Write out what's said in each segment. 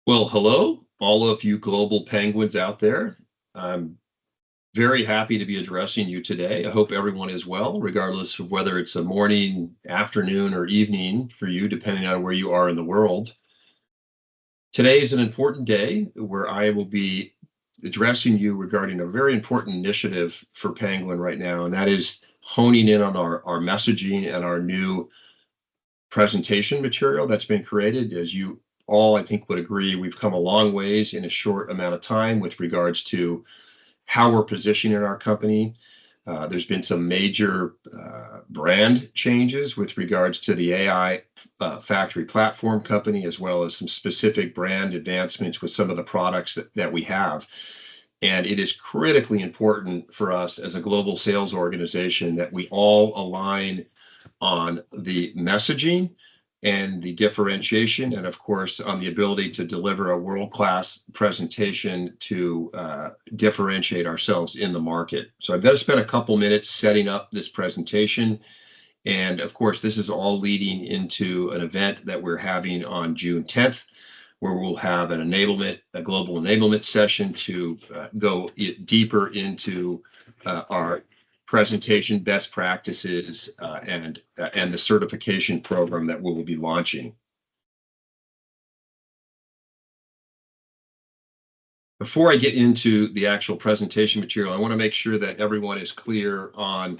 Well, hello, all of you global penguins out there. I'm very happy to be addressing you today. I hope everyone is well, regardless of whether it's a morning, afternoon, or evening for you, depending on where you are in the world. Today is an important day where I will be addressing you regarding a very important initiative for Penguin right now, and that is honing in on our messaging and our new presentation material that's been created. As you all, I think, would agree, we've come a long ways in a short amount of time with regards to how we're positioning our company. There's been some major brand changes with regards to the AI factory platform company, as well as some specific brand advancements with some of the products that we have. And it is critically important for us as a global sales organization that we all align on the messaging and the differentiation, and of course, on the ability to deliver a world-class presentation to differentiate ourselves in the market. So I'm going to spend a couple minutes setting up this presentation. And of course, this is all leading into an event that we're having on June 10th, where we'll have a global enablement session to go deeper into our presentation best practices and the certification program that we will be launching. Before I get into the actual presentation material, I want to make sure that everyone is clear on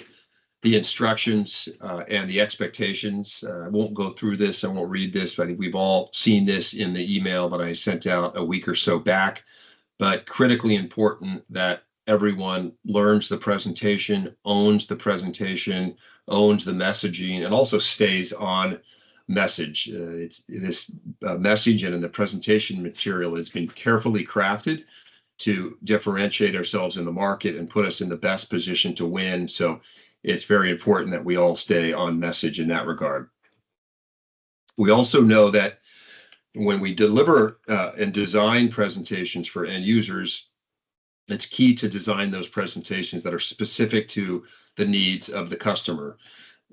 the instructions and the expectations. I won't go through this. I won't read this. I think we've all seen this in the email that I sent out a week or so back. But critically important that everyone learns the presentation, owns the presentation, owns the messaging, and also stays on message. This message and in the presentation material has been carefully crafted to differentiate ourselves in the market and put us in the best position to win. So it's very important that we all stay on message in that regard. We also know that when we deliver and design presentations for end users, it's key to design those presentations that are specific to the needs of the customer.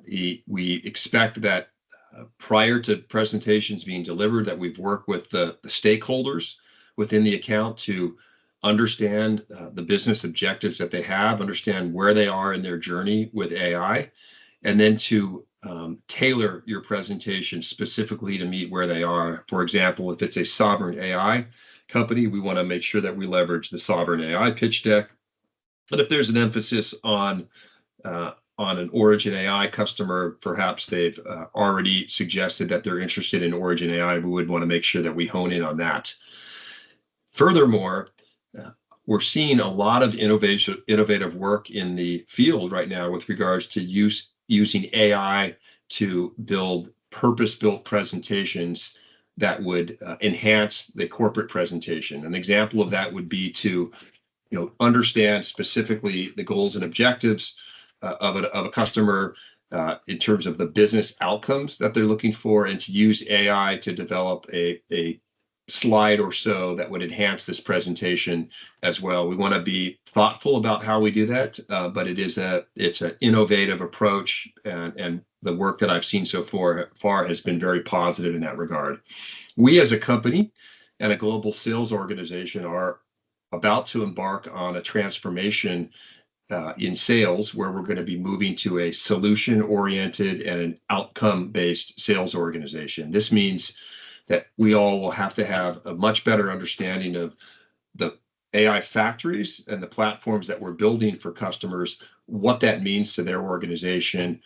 We expect that prior to presentations being delivered, that we've worked with the stakeholders within the account to understand the business objectives that they have, understand where they are in their journey with AI, and then to tailor your presentation specifically to meet where they are. For example, if it's a sovereign AI company, we want to make sure that we leverage the sovereign AI pitch deck. But if there's an emphasis on an Origin AI customer, perhaps they've already suggested that they're interested in Origin AI, we would want to make sure that we hone in on that. Furthermore, we're seeing a lot of innovative work in the field right now with regards to using AI to build purpose-built presentations that would enhance the corporate presentation. An example of that would be to understand specifically the goals and objectives of a customer in terms of the business outcomes that they're looking for, and to use AI to develop a slide or so that would enhance this presentation as well. We want to be thoughtful about how we do that, but it's an innovative approach, and the work that I've seen so far has been very positive in that regard. We as a company and a global sales organization are about to embark on a transformation in sales, where we're going to be moving to a solution-oriented and an outcome-based sales organization. This means that we all will have to have a much better understanding of the AI factories and the platforms that we're building for customers, what that means to their organization,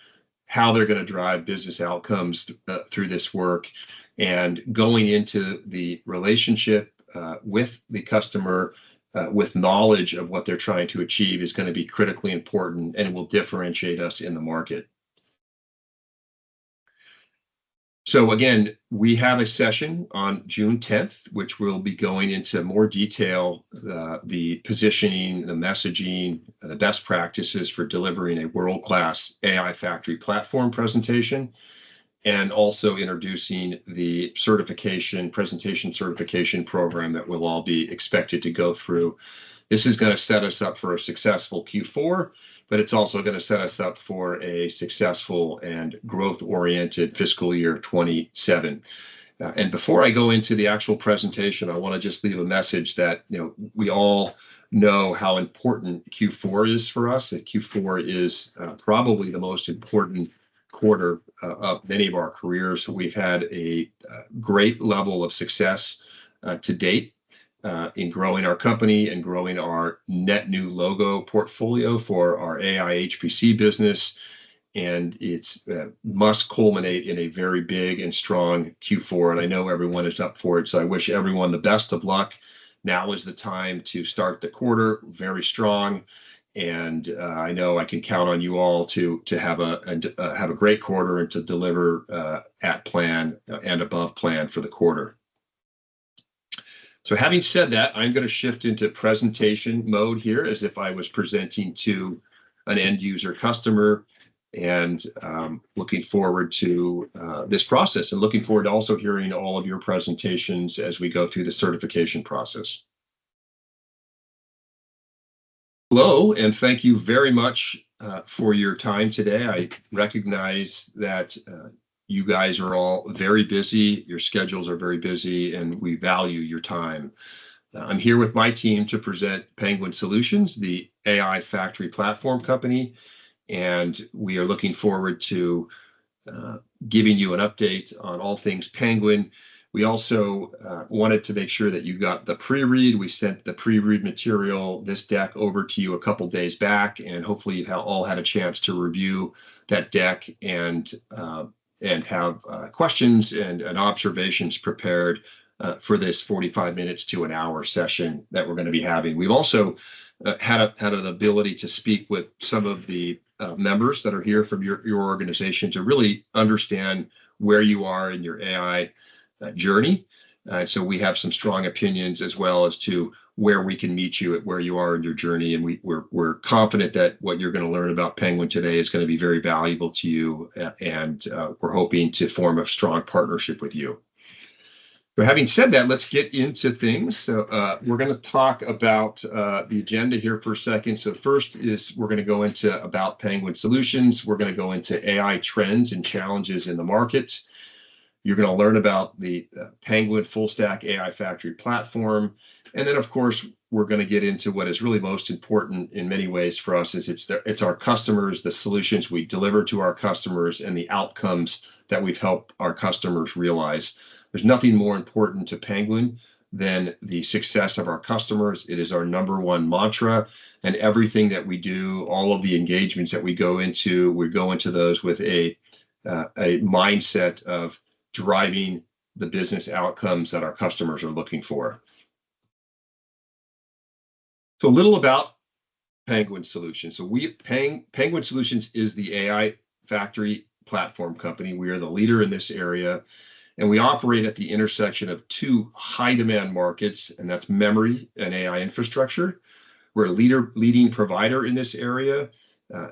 how they're going to drive business outcomes through this work, and going into the relationship with the customer with knowledge of what they're trying to achieve is going to be critically important, and it will differentiate us in the market. So again, we have a session on June 10th, which will be going into more detail, the positioning, the messaging, the best practices for delivering a world-class AI factory platform presentation, and also introducing the presentation certification program that we'll all be expected to go through. This is going to set us up for a successful Q4, but it's also going to set us up for a successful and growth-oriented fiscal year 27. And before I go into the actual presentation, I want to just leave a message that we all know how important Q4 is for us. And Q4 is probably the most important quarter of many of our careers. We've had a great level of success to date in growing our company and growing our net new logo portfolio for our AI HPC business. And it's must culminate in a very big and strong Q4. And I know everyone is up for it. So I wish everyone the best of luck. Now is the time to start the quarter very strong. And I know I can count on you all to have a great quarter and to deliver at plan and above plan for the quarter. So having said that, I'm going to shift into presentation mode here as if I was presenting to an end user customer, and looking forward to this process, and looking forward to also hearing all of your presentations as we go through the certification process. Hello, and thank you very much for your time today. I recognize that you guys are all very busy, your schedules are very busy, and we value your time. I'm here with my team to present Penguin Solutions, the AI factory platform company, and we are looking forward to giving you an update on all things Penguin. We also wanted to make sure that you got the pre-read. We sent the pre-read material, this deck, over to you a couple days back, and hopefully you've all had a chance to review that deck and have questions and observations prepared for this 45 minutes to an hour session that we're going to be having. We've also had an ability to speak with some of the members that are here from your organization to really understand where you are in your AI journey. So we have some strong opinions as well as to where we can meet you at where you are in your journey. And we're confident that what you're going to learn about Penguin today is going to be very valuable to you. And we're hoping to form a strong partnership with you. So having said that, let's get into things. So we're going to talk about the agenda here for a second. So first is we're going to go into about Penguin Solutions. We're going to go into AI trends and challenges in the market. You're going to learn about the Penguin full stack AI factory platform. And then, of course, we're going to get into what is really most important in many ways for us is it's our customers, the solutions we deliver to our customers, and the outcomes that we've helped our customers realize. There's nothing more important to Penguin than the success of our customers. It is our number one mantra, and everything that we do, all of the engagements that we go into those with a mindset of driving the business outcomes that our customers are looking for. So a little about Penguin Solutions. So Penguin Solutions is the AI factory platform company. We are the leader in this area, and we operate at the intersection of two high demand markets, and that's memory and AI infrastructure. We're a leading provider in this area.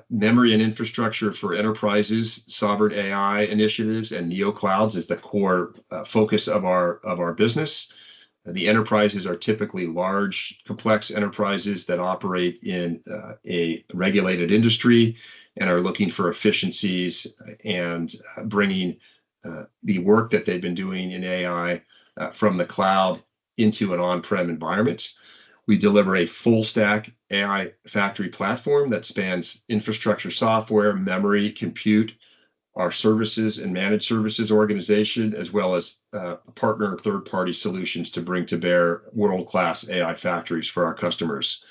Memory and infrastructure for enterprises, sovereign AI initiatives, and neoclouds is the core focus of our business. The enterprises are typically large, complex enterprises that operate in a regulated industry and are looking for efficiencies and bringing the work that they've been doing in AI from the cloud into an on-prem environment. We deliver a full stack AI factory platform that spans infrastructure, software, memory, compute, our services and managed services organization, as well as partner third-party solutions to bring to bear world-class AI factories for our customers.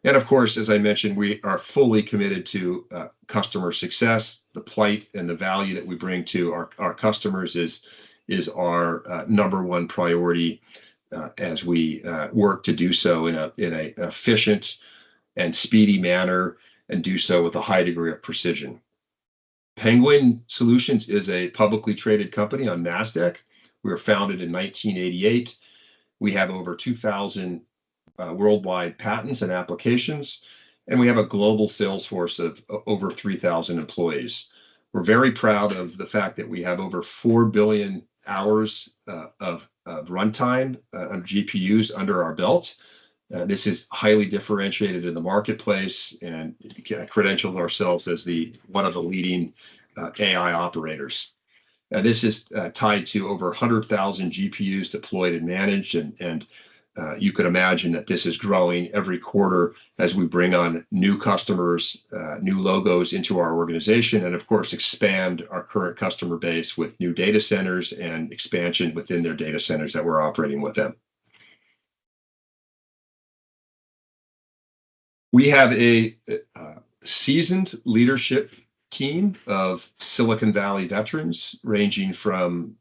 And of course, as I mentioned, we are fully committed to customer success. The plight and the value that we bring to our customers is our number one priority as we work to do so in an efficient and speedy manner, and do so with a high degree of precision. Penguin Solutions is a publicly traded company on NASDAQ. We were founded in 1988. We have over 2,000 worldwide patents and applications, and we have a global sales force of over 3,000 employees. We're very proud of the fact that we have over 4 billion hours of runtime on GPUs under our belt. This is highly differentiated in the marketplace and credentialed ourselves as one of the leading AI operators. This is tied to over 100,000 GPUs deployed and managed, and you could imagine that this is growing every quarter as we bring on new customers, new logos into our organization, and of course expand our current customer base with new data centers and expansion within their data centers that we're operating with them. We have a seasoned leadership team of Silicon Valley veterans, ranging from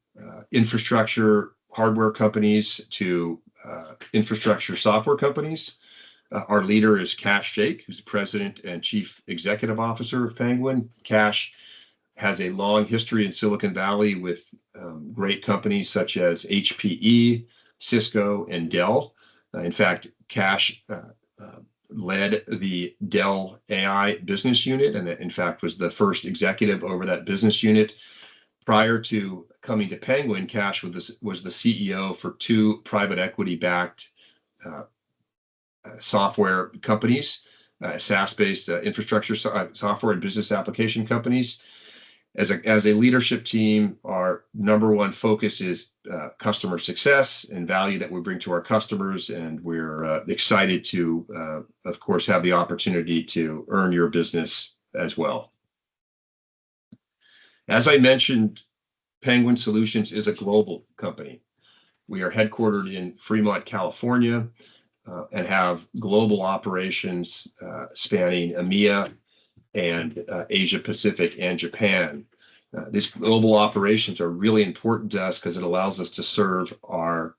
infrastructure hardware companies to infrastructure software companies. Our leader is Cash Jake, who's the president and chief executive officer of Penguin. Cash has a long history in Silicon Valley with great companies such as HPE, Cisco, and Dell. In fact, Cash led the Dell AI business unit, and in fact was the first executive over that business unit. Prior to coming to Penguin, Cash was the CEO for two private equity-backed software companies, SaaS-based infrastructure software and business application companies. As a leadership team, our number one focus is customer success and value that we bring to our customers, and we're excited to, of course, have the opportunity to earn your business as well. As I mentioned, Penguin Solutions is a global company. We are headquartered in Fremont, California, and have global operations spanning EMEA and Asia Pacific and Japan. These global operations are really important to us because it allows us to serve our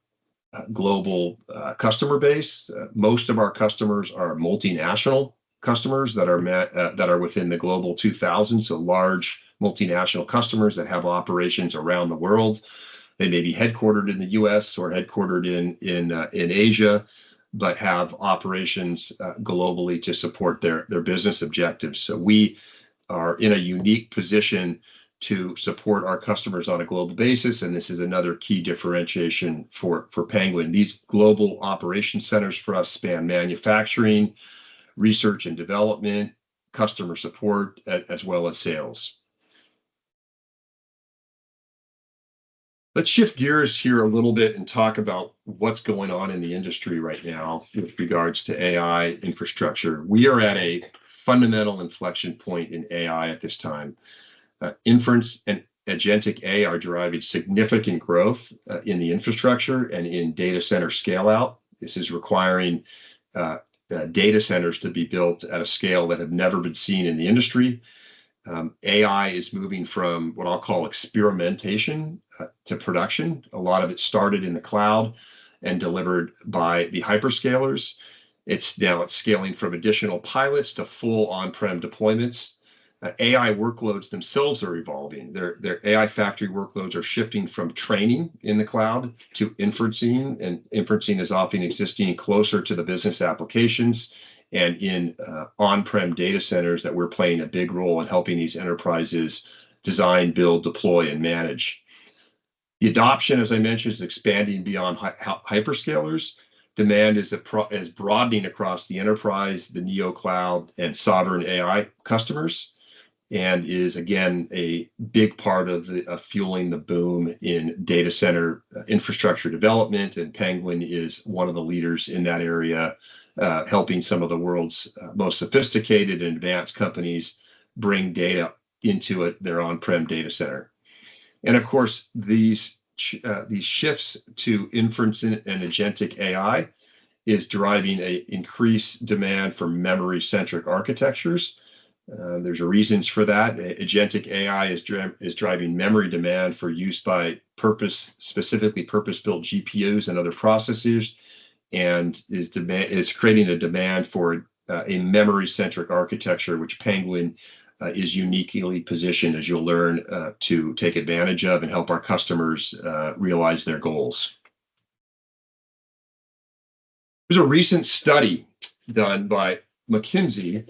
global customer base. Most of our customers are multinational customers that are within the Global 2000, so large multinational customers that have operations around the world. They may be headquartered in the U.S. or headquartered in Asia, but have operations globally to support their business objectives. So we are in a unique position to support our customers on a global basis, and this is another key differentiation for Penguin. These global operation centers for us span manufacturing, research and development, customer support, as well as sales. Let's shift gears here a little bit and talk about what's going on in the industry right now with regards to AI infrastructure. We are at a fundamental inflection point in AI at this time. Inference and agentic AI are driving significant growth in the infrastructure and in data center scale out. This is requiring data centers to be built at a scale that have never been seen in the industry. AI is moving from what I'll call experimentation to production. A lot of it started in the cloud and delivered by the hyperscalers. It's scaling from additional pilots to full on-prem deployments. AI workloads themselves are evolving. Their AI factory workloads are shifting from training in the cloud to inferencing, and inferencing is often existing closer to the business applications and in on-prem data centers that we're playing a big role in helping these enterprises design, build, deploy, and manage. The adoption, as I mentioned, is expanding beyond hyperscalers. Demand is broadening across the enterprise, the neo cloud, and sovereign AI customers, and is again a big part of fueling the boom in data center infrastructure development. And Penguin is one of the leaders in that area, helping some of the world's most sophisticated and advanced companies bring data into their on-prem data center. And of course, these shifts to inference and agentic AI is driving an increased demand for memory-centric architectures. There's reasons for that. Agentic AI is driving memory demand for use by specifically purpose-built GPUs and other processors, and is creating a demand for a memory-centric architecture, which Penguin is uniquely positioned, as you'll learn, to take advantage of and help our customers realize their goals. There's a recent study done by McKinsey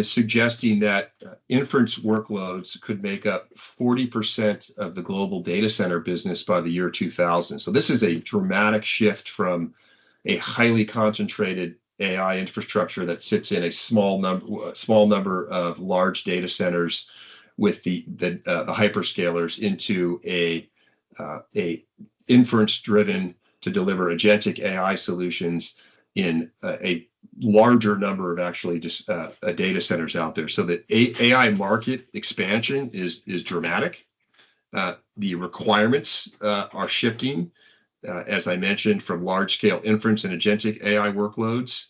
suggesting that inference workloads could make up 40% of the global data center business by the year 2000. So this is a dramatic shift from a highly concentrated AI infrastructure that sits in a small number of large data centers with the hyperscalers into a inference driven to deliver agentic AI solutions in a larger number of actually just data centers out there. So the AI market expansion is dramatic. The requirements are shifting, as I mentioned, from large scale inference and agentic AI workloads,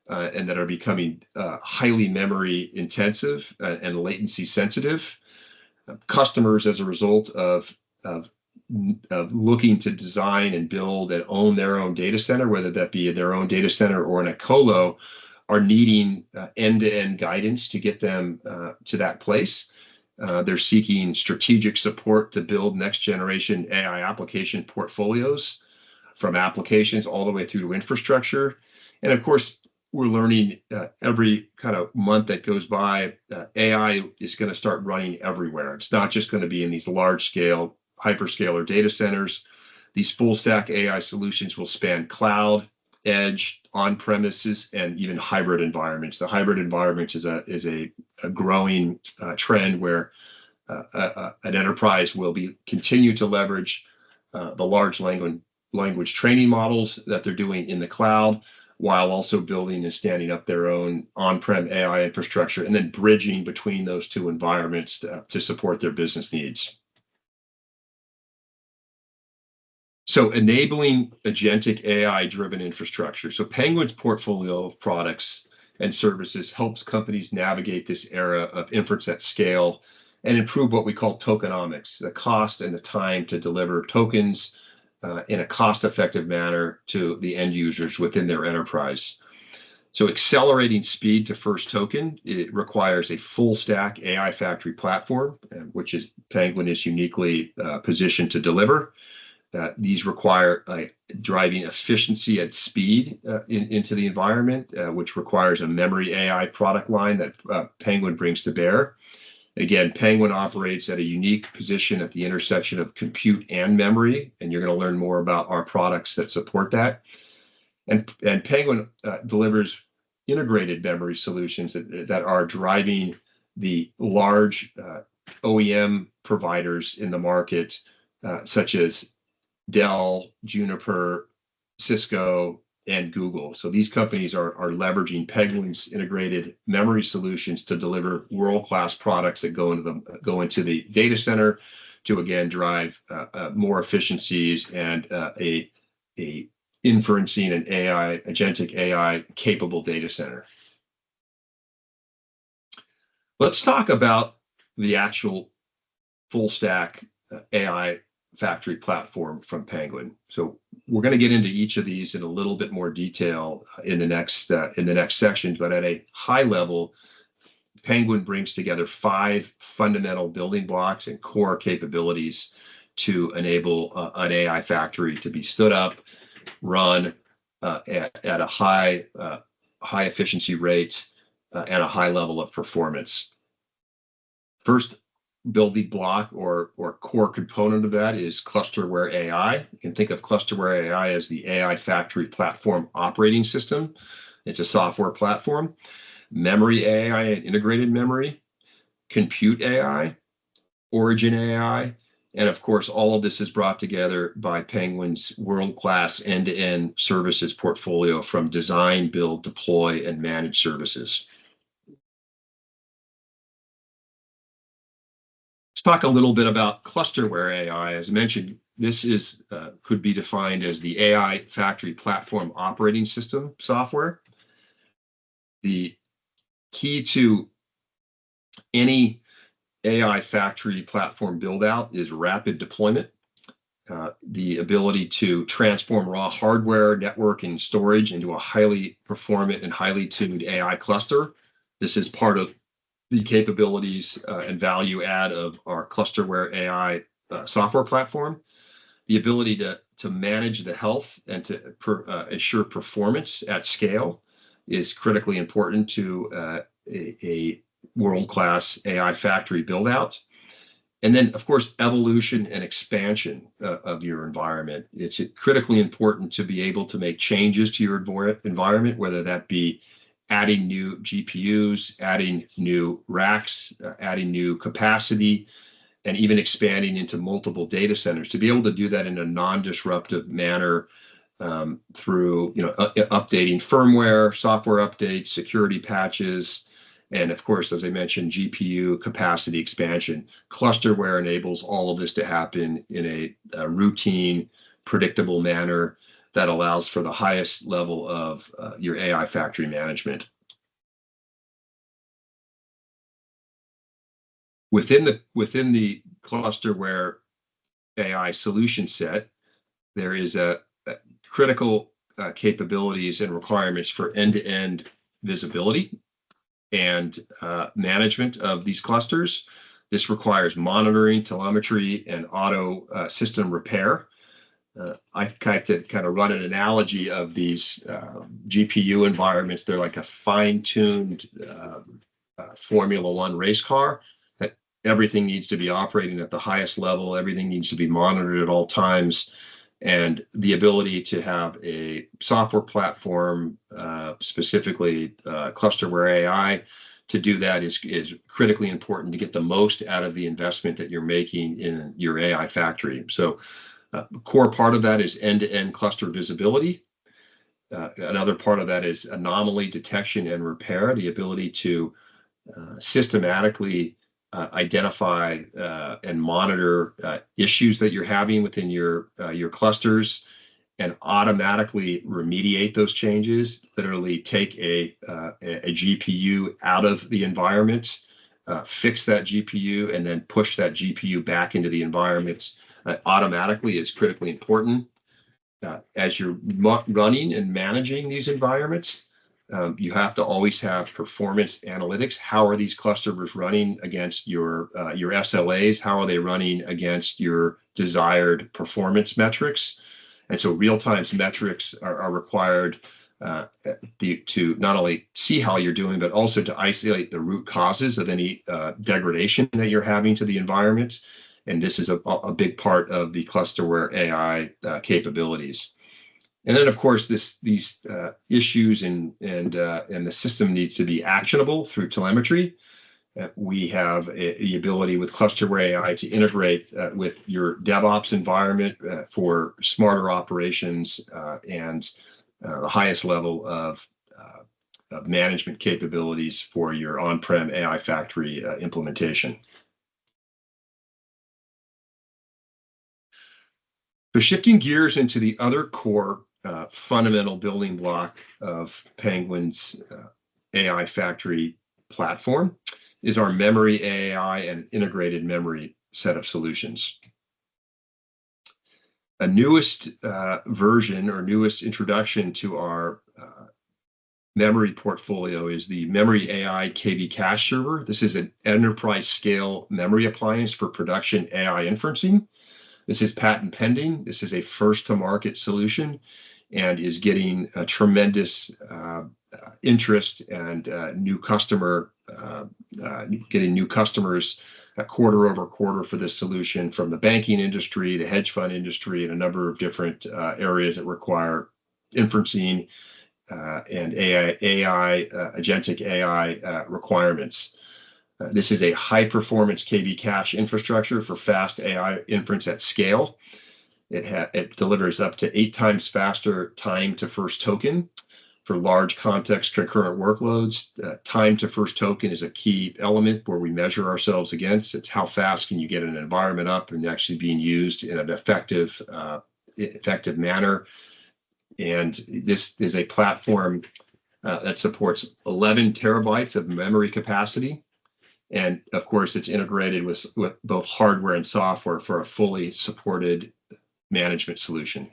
and that are becoming highly memory intensive and latency sensitive. Customers, as a result of looking to design and build and own their own data center, whether that be their own data center or in a colo, are needing end-to-end guidance to get them to that place. They're seeking strategic support to build next generation AI application portfolios, from applications all the way through to infrastructure. And of course, we're learning every kind of month that goes by, AI is going to start running everywhere. It's not just going to be in these large scale hyperscaler data centers. These full stack AI solutions will span cloud, edge, on premises, and even hybrid environments. The hybrid environment is a growing trend where an enterprise will continue to leverage the large language training models that they're doing in the cloud, while also building and standing up their own on-prem AI infrastructure, and then bridging between those two environments to support their business needs. So enabling agentic AI-driven infrastructure. So Penguin's portfolio of products and services helps companies navigate this era of inference at scale and improve what we call tokenomics, the cost and the time to deliver tokens in a cost-effective manner to the end users within their enterprise. So accelerating speed to first token, it requires a full stack AI factory platform, which is Penguin is uniquely positioned to deliver. These require driving efficiency at speed into the environment, which requires a memory AI product line that Penguin brings to bear. Again, Penguin operates at a unique position at the intersection of compute and memory, and you're going to learn more about our products that support that. And Penguin delivers integrated memory solutions that are driving the large OEM providers in the market, such as Dell, Juniper, Cisco, and Google. So these companies are leveraging Penguin's integrated memory solutions to deliver world-class products that go into the data center to again drive more efficiencies and a inferencing and agentic AI capable data center. Let's talk about the actual full stack AI factory platform from Penguin. So we're going to get into each of these in a little bit more detail in the next section, but at a high level, Penguin brings together 5 fundamental building blocks and core capabilities to enable an AI factory to be stood up, run at a high efficiency rate and a high level of performance. First building block or core component of that is clusterware AI. You can think of clusterware AI as the AI factory platform operating system. It's a software platform. Memory AI and integrated memory, compute AI, origin AI, and of course, all of this is brought together by Penguin's world-class end-to-end services portfolio from design, build, deploy, and manage services. Let's talk a little bit about clusterware AI. As I mentioned, this could be defined as the AI factory platform operating system software. The key to any AI factory platform build out is rapid deployment, the ability to transform raw hardware, network, and storage into a highly performant and highly tuned AI cluster. This is part of the capabilities and value add of our clusterware AI software platform. The ability to manage the health and to ensure performance at scale is critically important to a world-class AI factory build-out. And then, of course, evolution and expansion of your environment. It's critically important to be able to make changes to your environment, whether that be adding new GPUs, adding new racks, adding new capacity, and even expanding into multiple data centers. To be able to do that in a non-disruptive manner through updating firmware, software updates, security patches, and of course, as I mentioned, GPU capacity expansion. Clusterware enables all of this to happen in a routine, predictable manner that allows for the highest level of your AI factory management. Within the clusterware AI solution set, there is a critical capabilities and requirements for end-to-end visibility and management of these clusters. This requires monitoring, telemetry, and auto system repair. I kind of run an analogy of these GPU environments. They're like a fine-tuned Formula One race car that everything needs to be operating at the highest level. Everything needs to be monitored at all times. And the ability to have a software platform, specifically Clusterware AI, to do that is critically important to get the most out of the investment that you're making in your AI factory. So a core part of that is end-to-end cluster visibility. Another part of that is anomaly detection and repair, the ability to systematically identify and monitor issues that you're having within your clusters and automatically remediate those changes. Literally take a GPU out of the environment, fix that GPU, and then push that GPU back into the environment automatically is critically important. As you're running and managing these environments, you have to always have performance analytics. How are these clusters running against your SLAs? How are they running against your desired performance metrics? And so real-time metrics are required to not only see how you're doing, but also to isolate the root causes of any degradation that you're having to the environment. And this is a big part of the Clusterware AI capabilities. And then, of course, these issues and the system needs to be actionable through telemetry. We have the ability with Clusterware AI to integrate with your DevOps environment for smarter operations and the highest level of management capabilities for your on-prem AI factory implementation. So shifting gears into the other core fundamental building block of Penguin's AI factory platform is our memory AI and integrated memory set of solutions. A newest version or newest introduction to our memory portfolio is the Memory AI KV Cache Server. This is an enterprise scale memory appliance for production AI inferencing. This is patent pending. This is a first to market solution and is getting a tremendous interest and getting new customers quarter over quarter for this solution from the banking industry, the hedge fund industry, and a number of different areas that require inferencing and agentic AI requirements. This is a high performance KV cache infrastructure for fast AI inference at scale. It delivers up to 8 times faster time to first token for large context concurrent workloads. Time to first token is a key element where we measure ourselves against. It's how fast can you get an environment up and actually being used in an effective manner. And this is a platform that supports 11 terabytes of memory capacity. And of course, it's integrated with both hardware and software for a fully supported management solution.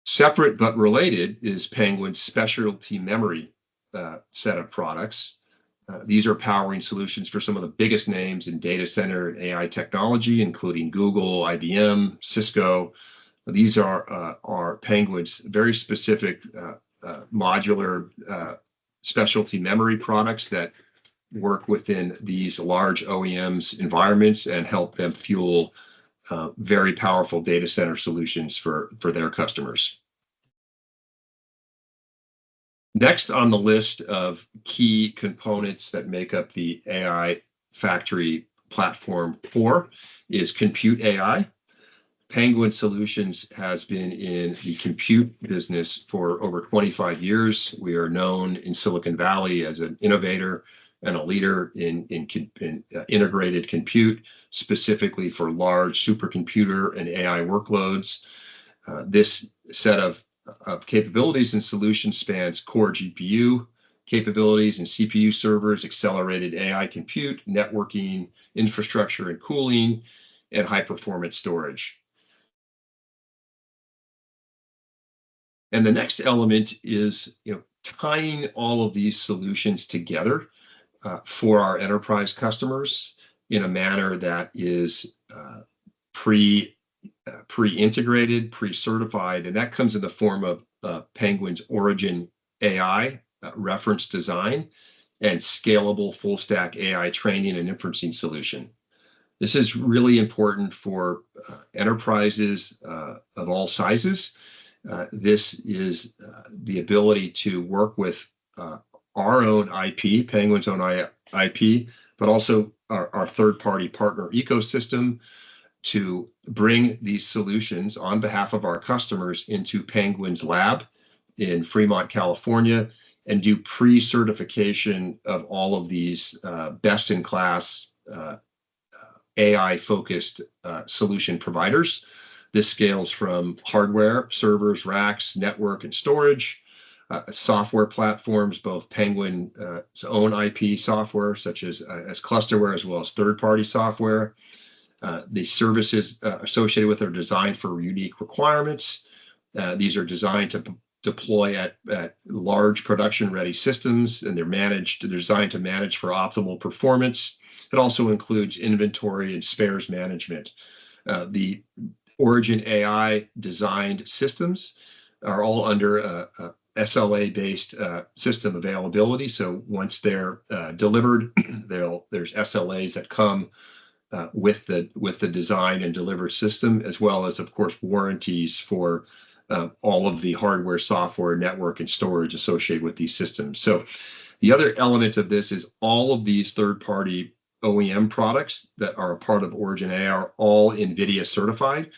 Separate but related is Penguin's specialty memory set of products. These are powering solutions for some of the biggest names in data center and AI technology, including Google, IBM, Cisco. These are Penguin's very specific modular specialty memory products that work within these large OEMs environments and help them fuel very powerful data center solutions for their customers. Next on the list of key components that make up the AI factory platform core is compute AI. Penguin Solutions has been in the compute business for over 25 years. We are known in Silicon Valley as an innovator and a leader in integrated compute, specifically for large supercomputer and AI workloads. This set of capabilities and solutions spans core GPU capabilities and CPU servers, accelerated AI compute, networking, infrastructure and cooling, and high performance storage. And the next element is, tying all of these solutions together for our enterprise customers in a manner that is pre pre-integrated, pre-certified, and that comes in the form of Penguin's Origin AI reference design and scalable full stack AI training and inferencing solution. This is really important for enterprises of all sizes. This is the ability to work with our own IP, Penguin's own IP, but also our third-party partner ecosystem to bring these solutions on behalf of our customers into Penguin's lab in Fremont, California, and do pre-certification of all of these best-in-class AI-focused solution providers. This scales from hardware, servers, racks, network, and storage, software platforms, both Penguin's own IP software, such as clusterware, as well as third-party software. The services associated with are designed for unique requirements. These are designed to deploy at large production-ready systems, and they're designed to manage for optimal performance. It also includes inventory and spares management. The Origin AI designed systems are all under a SLA-based system availability. So once they're delivered, there's SLAs that come with the design and deliver system, as well as, of course, warranties for all of the hardware, software, network, and storage associated with these systems. So the other element of this is all of these third-party OEM products that are a part of Origin AI are all NVIDIA certified.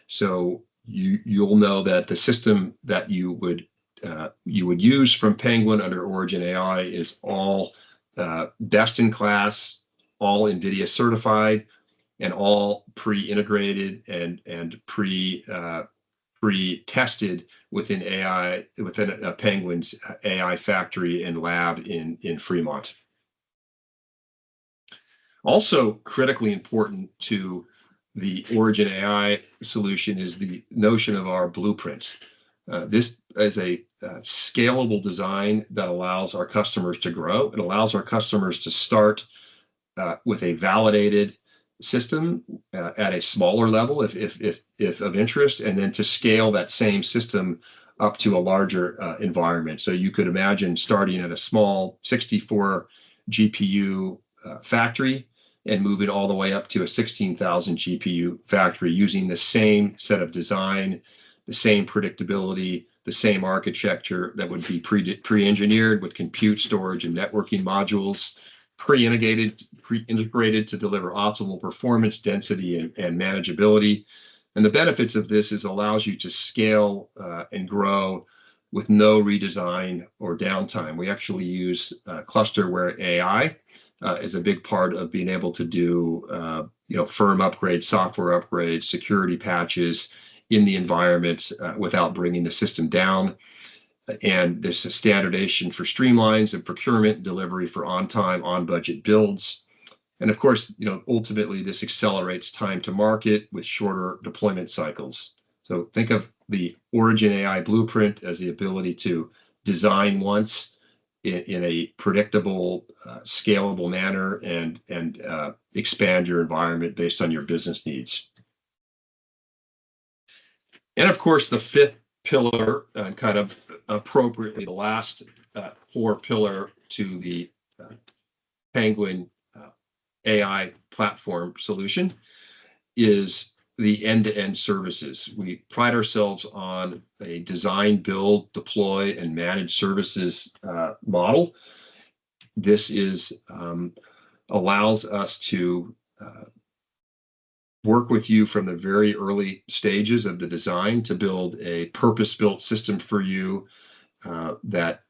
So you'll know that the system that you would use from Penguin under Origin AI is all best in class, all NVIDIA certified, and all pre-integrated and pre-tested within Penguin's AI factory and lab in Fremont. Also critically important to the Origin AI solution is the notion of our blueprint. This is a scalable design that allows our customers to grow. It allows our customers to start with a validated system at a smaller level, if of interest, and then to scale that same system up to a larger environment. So you could imagine starting at a small 64 GPU factory and moving all the way up to a 16,000 GPU factory using the same set of design, the same predictability, the same architecture that would be pre-engineered with compute, storage, and networking modules, pre-integrated to deliver optimal performance, density, and manageability. And the benefits of this is allows you to scale and grow with no redesign or downtime. We actually use clusterware AI is a big part of being able to do firm upgrades, software upgrades, security patches in the environment without bringing the system down. And there's a standardization for streamlines and procurement delivery for on-time, on-budget builds. And of course, ultimately this accelerates time to market with shorter deployment cycles. So think of the Origin AI blueprint as the ability to design once in a predictable, scalable manner and expand your environment based on your business needs. And of course, the fifth pillar, and kind of appropriately the last core pillar to the Penguin AI platform solution, is the end-to-end services. We pride ourselves on a design, build, deploy, and manage services model. This allows us to work with you from the very early stages of the design to build a purpose-built system for you that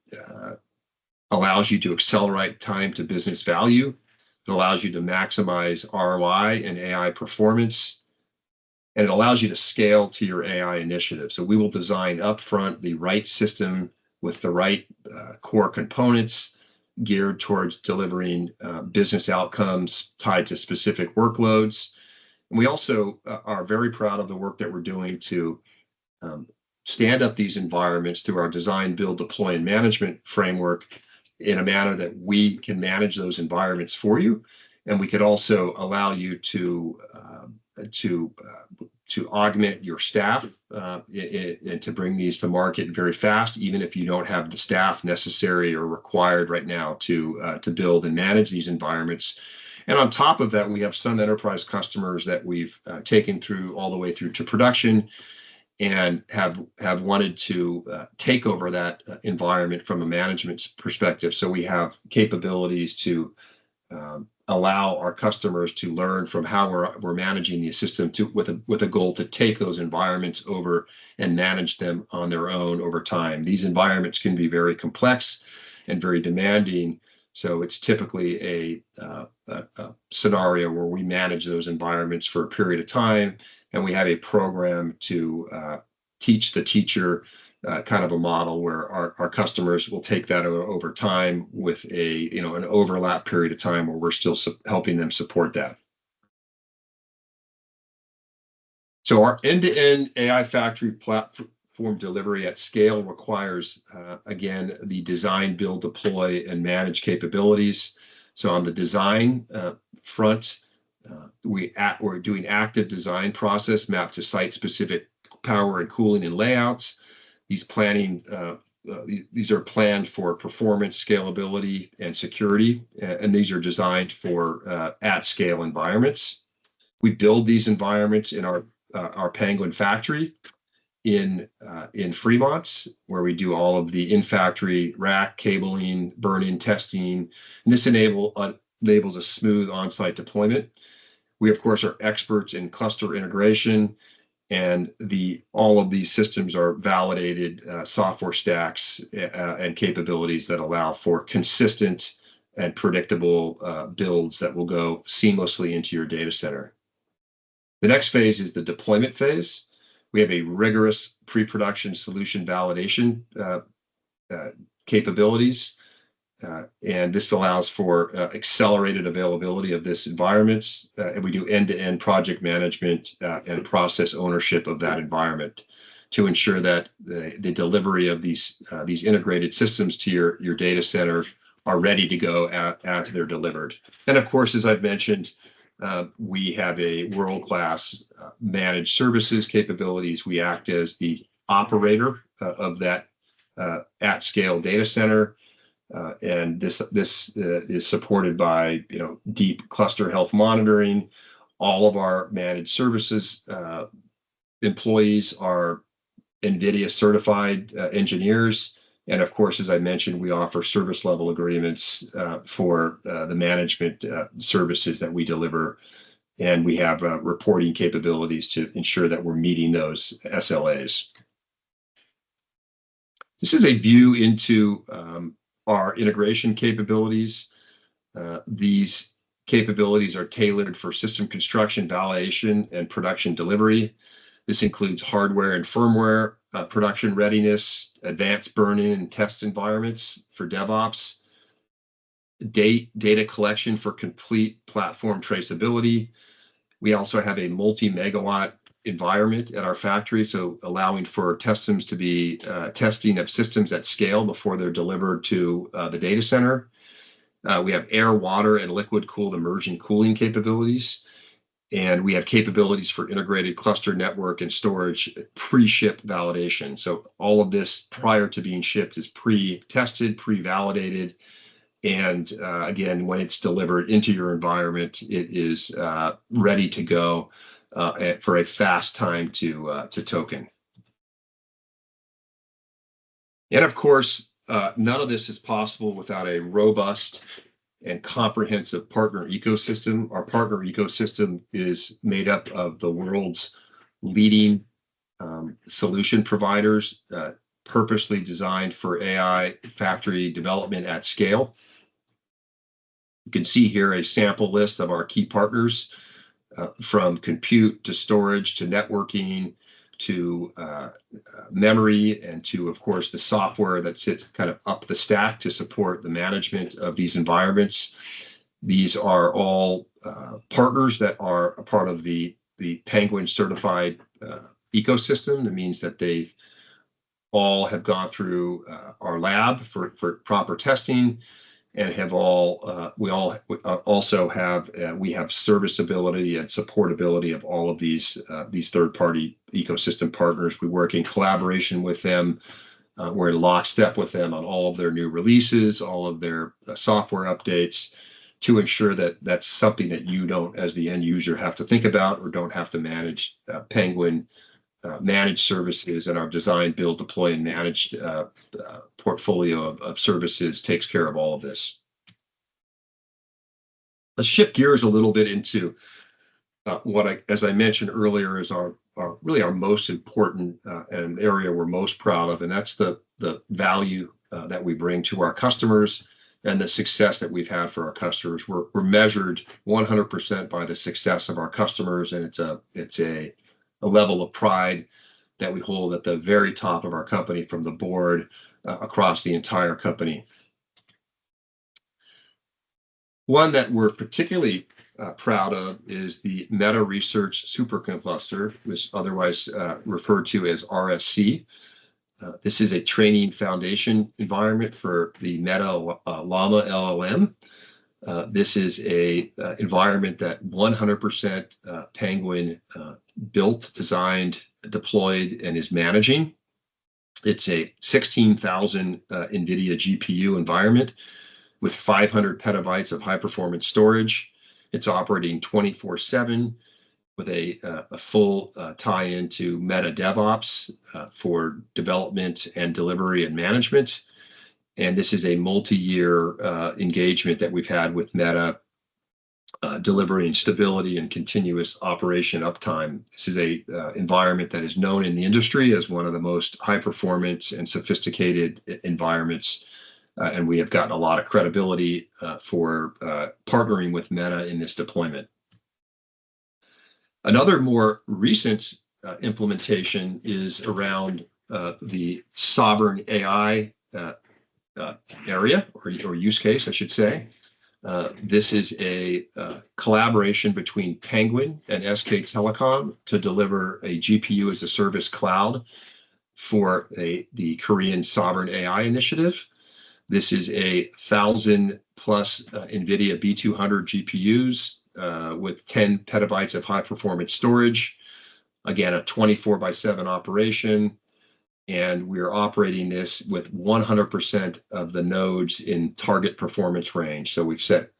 allows you to accelerate time to business value. It allows you to maximize ROI and AI performance, and it allows you to scale to your AI initiative. So we will design upfront the right system with the right core components geared towards delivering business outcomes tied to specific workloads. And we also are very proud of the work that we're doing to stand up these environments through our design, build, deploy, and management framework in a manner that we can manage those environments for you. And we could also allow you to augment your staff and to bring these to market very fast, even if you don't have the staff necessary or required right now to build and manage these environments. And on top of that, we have some enterprise customers that we've taken through all the way through to production and have wanted to take over that environment from a management perspective. So we have capabilities to allow our customers to learn from how we're managing the system with a goal to take those environments over and manage them on their own over time. These environments can be very complex and very demanding. So it's typically a scenario where we manage those environments for a period of time, and we have a program to teach the teacher kind of a model where our customers will take that over time with an overlap period of time where we're still helping them support that. So our end-to-end AI factory platform delivery at scale requires, again, the design, build, deploy, and manage capabilities. So on the design front, we're doing active design process mapped to site-specific power and cooling and layouts. These are planned for performance, scalability, and security, and these are designed for at-scale environments. We build these environments in our Penguin factory in Fremont, where we do all of the in-factory rack cabling, burn-in testing, and this enables a smooth on-site deployment. We, of course, are experts in cluster integration, and all of these systems are validated software stacks and capabilities that allow for consistent and predictable builds that will go seamlessly into your data center. The next phase is the deployment phase. We have a rigorous pre-production solution validation capabilities, and this allows for accelerated availability of this environment, and we do end-to-end project management and process ownership of that environment to ensure that the delivery of these integrated systems to your data center are ready to go as they're delivered. And of course, as I've mentioned, we have a world-class managed services capabilities. We act as the operator of that at-scale data center. And this is supported by deep cluster health monitoring. All of our managed services employees are NVIDIA certified engineers. And of course, as I mentioned, we offer service level agreements for the management services that we deliver. And we have reporting capabilities to ensure that we're meeting those SLAs. This is a view into our integration capabilities. These capabilities are tailored for system construction, validation, and production delivery. This includes hardware and firmware, production readiness, advanced burn-in and test environments for DevOps, data collection for complete platform traceability. We also have a multi-megawatt environment at our factory, so allowing for systems to be testing of systems at scale before they're delivered to the data center. We have air, water, and liquid-cooled immersion cooling capabilities. And we have capabilities for integrated cluster network and storage pre-ship validation. So all of this prior to being shipped is pre-tested, pre-validated. And again, when it's delivered into your environment, it is ready to go for a fast time to token. And of course, none of this is possible without a robust and comprehensive partner ecosystem. Our partner ecosystem is made up of the world's leading solution providers, purposely designed for AI factory development at scale. You can see here a sample list of our key partners, from compute to storage to networking to memory, and to, of course, the software that sits kind of up the stack to support the management of these environments. These are all partners that are a part of the Penguin certified ecosystem. That means that they all have gone through our lab for proper testing, and have all we also have serviceability and supportability of all of these third-party ecosystem partners. We work in collaboration with them. We're in lockstep with them on all of their new releases, all of their software updates, to ensure that that's something that you don't, as the end user, have to think about or don't have to manage. Penguin managed services and our design, build, deploy, and managed portfolio of services takes care of all of this. Let's shift gears a little bit into as I mentioned earlier, is our really our most important and area we're most proud of, and that's the value that we bring to our customers and the success that we've had for our customers. We're measured 100% by the success of our customers, and it's a level of pride that we hold at the very top of our company, from the board across the entire company. One that we're particularly proud of is the Meta Research Supercluster, which is otherwise referred to as RSC. This is a training foundation environment for the Meta Llama LLM. This is a environment that 100% Penguin built, designed, deployed, and is managing. It's a 16,000 NVIDIA GPU environment with 500 petabytes of high-performance storage. It's operating 24/7 with a full tie-in to Meta DevOps for development and delivery and management. And this is a multi-year engagement that we've had with Meta, delivering stability and continuous operation uptime. This is a environment that is known in the industry as one of the most high-performance and sophisticated environments, and we have gotten a lot of credibility for partnering with Meta in this deployment. Another more recent implementation is around the sovereign AI area or use case, I should say. This is a collaboration between Penguin and SK Telecom to deliver a GPU as a service cloud for the Korean Sovereign AI Initiative. This is 1,000 plus NVIDIA B200 GPUs with 10 petabytes of high performance storage. Again, a 24/7 operation. And we're operating this with 100% of the nodes in target performance range. So we've set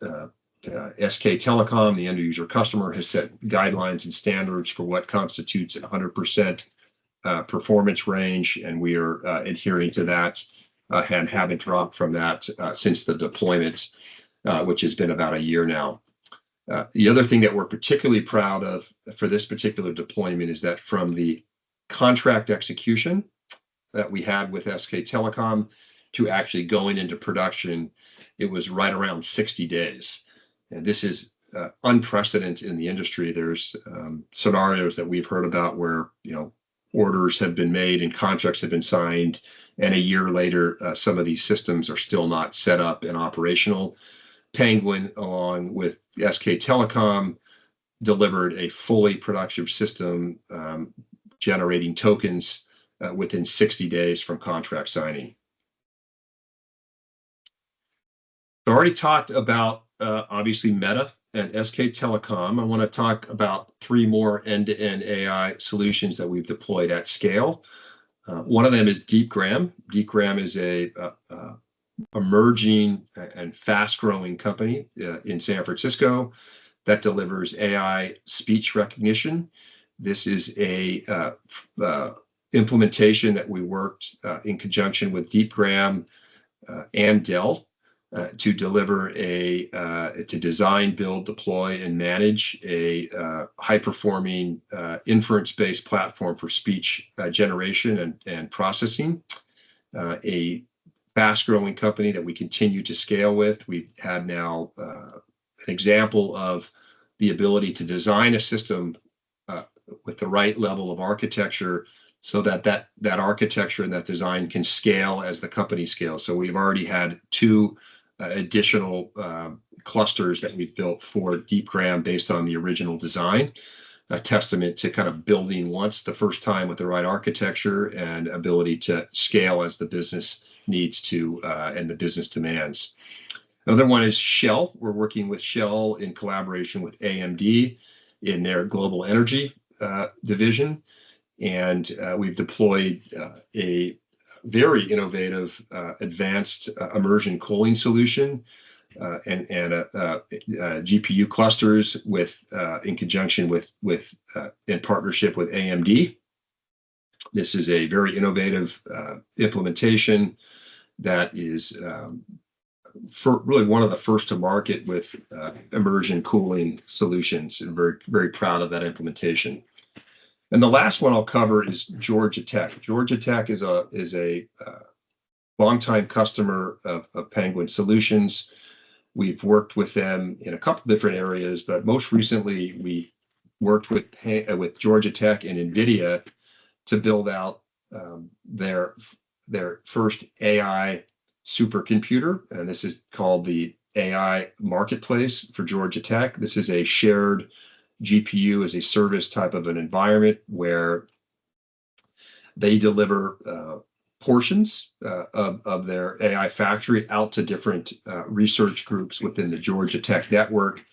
SK Telecom, the end user customer, has set guidelines and standards for what constitutes 100% performance range, and we are adhering to that and haven't dropped from that since the deployment, which has been about a year now. The other thing that we're particularly proud of for this particular deployment is that from the contract execution that we had with SK Telecom to actually going into production, it was right around 60 days. And this is unprecedented in the industry. There's scenarios that we've heard about where, orders have been made and contracts have been signed, and a year later, some of these systems are still not set up and operational. Penguin, along with SK Telecom, delivered a fully productive system, generating tokens within 60 days from contract signing. I already talked about, obviously, Meta and SK Telecom. I want to talk about 3 more end-to-end AI solutions that we've deployed at scale. One of them is DeepGram. DeepGram is a emerging and fast-growing company in San Francisco that delivers AI speech recognition. This is a implementation that we worked in conjunction with DeepGram and Dell to deliver to design, build, deploy, and manage a high-performing inference-based platform for speech generation and processing. A fast-growing company that we continue to scale with. We've had now an example of the ability to design a system with the right level of architecture so that architecture and that design can scale as the company scales. So we've already had 2 additional clusters that we've built for DeepGram based on the original design, a testament to kind of building once the first time with the right architecture and ability to scale as the business needs to and the business demands. Another one is Shell. We're working with Shell in collaboration with AMD in their global energy division. And we've deployed a very innovative advanced immersion cooling solution and GPU clusters in conjunction with in partnership with AMD. This is a very innovative implementation that is really one of the first to market with immersion cooling solutions, and very, very proud of that implementation. And the last one I'll cover is Georgia Tech. Georgia Tech is a longtime customer of Penguin Solutions. We've worked with them in a couple different areas, but most recently we worked with Georgia Tech and NVIDIA to build out their first AI supercomputer, and this is called the AI Marketplace for Georgia Tech. This is a shared GPU as a service type of an environment where they deliver portions of their AI factory out to different research groups within the Georgia Tech network.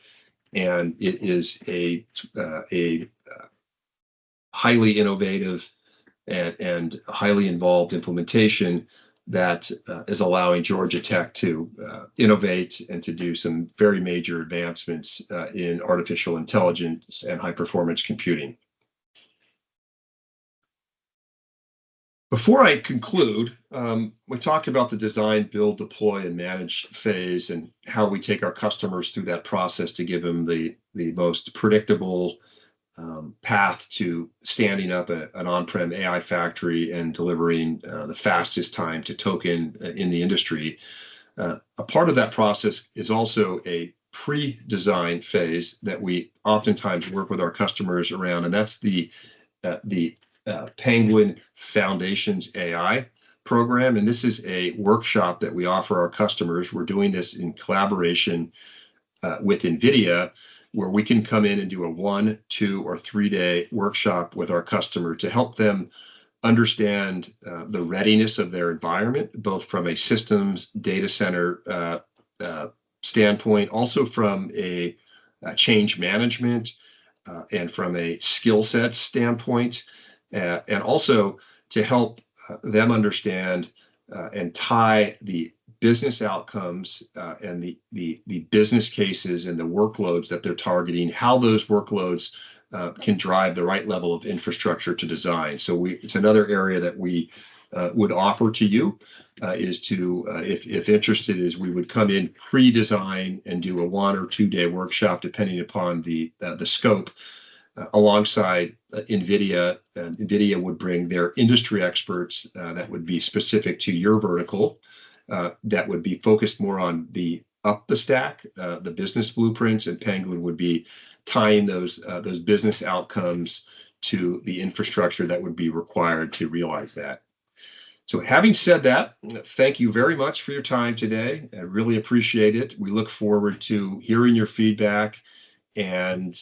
And it is a highly innovative and highly involved implementation that is allowing Georgia Tech to innovate and to do some very major advancements in artificial intelligence and high-performance computing. Before I conclude, we talked about the design, build, deploy, and manage phase and how we take our customers through that process to give them the most predictable path to standing up an on-prem AI factory and delivering the fastest time to token in the industry. A part of that process is also a pre-design phase that we oftentimes work with our customers around, and that's the Penguin Foundations AI program. And this is a workshop that we offer our customers. We're doing this in collaboration with NVIDIA, where we can come in and do a 1, 2, or 3-day workshop with our customer to help them understand the readiness of their environment, both from a systems data center standpoint, also from a change management and from a skill set standpoint, and also to help them understand and tie the business outcomes and the business cases and the workloads that they're targeting, how those workloads can drive the right level of infrastructure to design. So it's another area that we would offer to you is to, if interested, is we would come in pre-design and do a 1 or 2-day workshop, depending upon the scope, alongside NVIDIA. NVIDIA would bring their industry experts that would be specific to your vertical, that would be focused more on up the stack, the business blueprints, and Penguin would be tying those business outcomes to the infrastructure that would be required to realize that. So having said that, thank you very much for your time today. I really appreciate it. We look forward to hearing your feedback and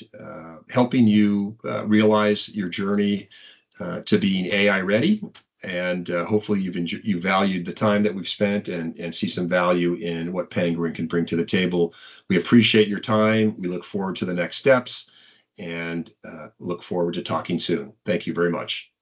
helping you realize your journey to being AI ready. And hopefully you've valued the time that we've spent and see some value in what Penguin can bring to the table. We appreciate your time. We look forward to the next steps and look forward to talking soon. Thank you very much.